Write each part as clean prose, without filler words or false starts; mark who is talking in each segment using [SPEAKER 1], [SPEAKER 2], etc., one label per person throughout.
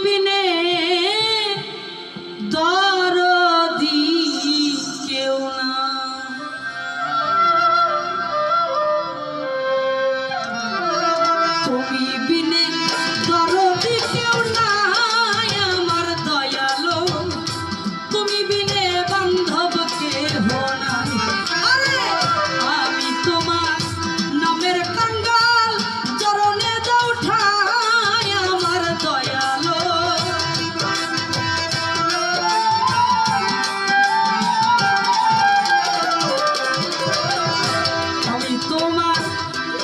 [SPEAKER 1] বিনে দরদি কেউ না। তুমি বিনে দরদি কেউ নাই আমার দয়ালো, তুমি বিনে বান্ধব কেহ নাই। আরে আমি তোমার নামের কাঙ্গাল, চরণে দাও ঠাই আমার দয়ালো। আমি তোমার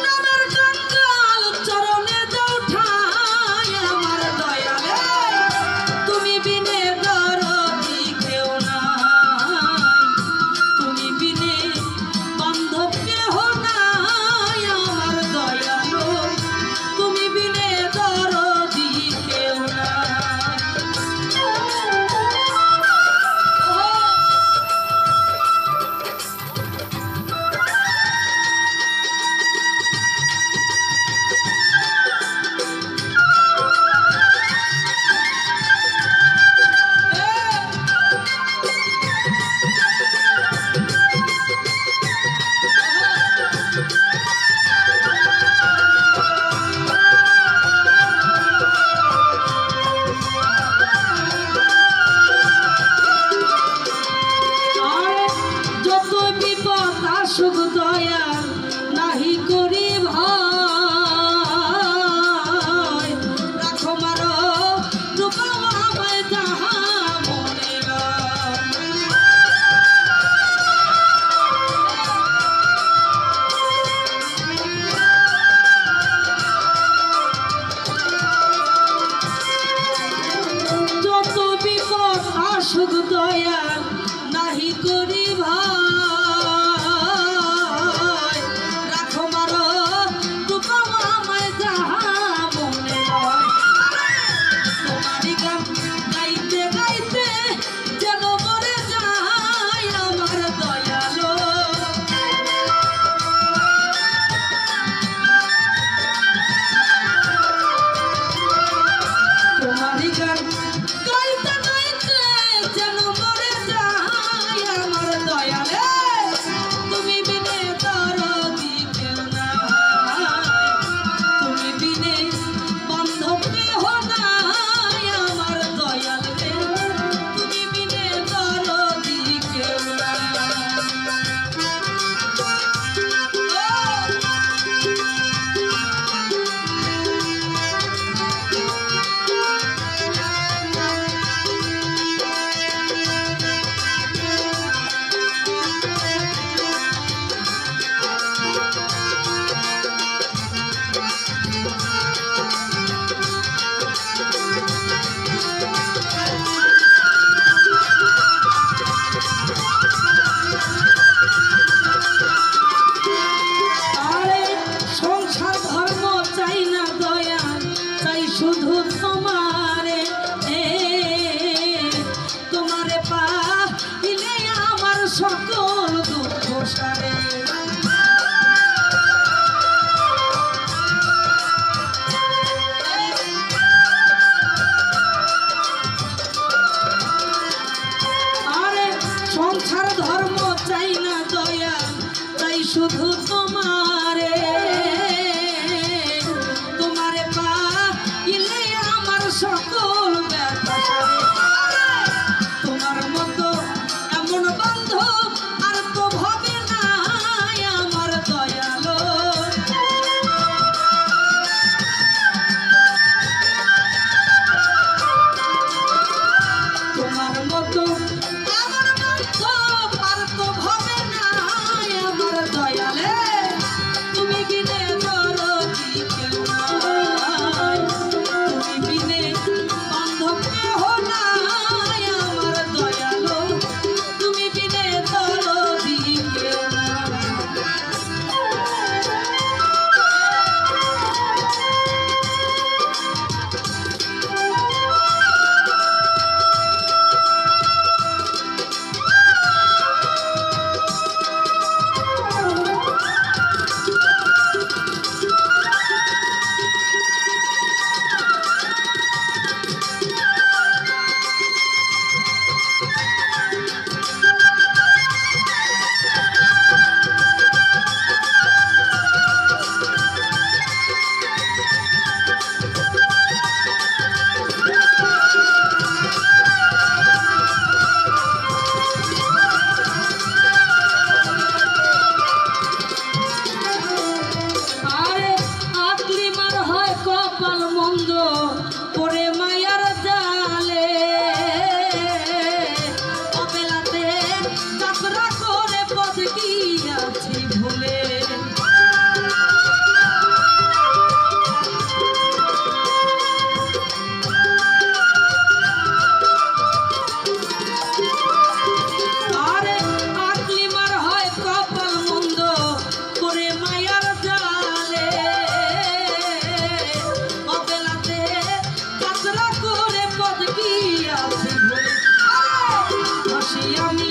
[SPEAKER 1] নামের কাঙ্গাল, চরণে দাও ঠাই আমার দয়ালো। তুমি বিনে দরদি কেউ নাই, তুমি বিনে বান্ধব কেহ নাই আমার দয়ালো, তুমি বিনে দরদি কেউ নাই। সুখ দয়া নাহি করি ভয়, রাখো মারো রূপা আমায় যাহা মনে যত বিপদ আসুক দয়া নাহি করি ভয়, শুধু তোমারে তোমারে পাইলে আমার সকল দুঃখ সারে। আরে সংসার ধর্ম চাই না দয়া, চাই শুধু তোমারে, তোমারে পাইলে আমার সকল ব্যথা সারে। তোমার মতো এমন বান্ধব আর তো ভাবে নাই আমার দয়ালো। তোমার মতো এমন বান্ধব আর তো ভাবে নাই আমার দয়ালে, তুমি বিনে দরদি কেউ নাই, তুমি বিনে গিয়াছি ভুলে হাসি আমি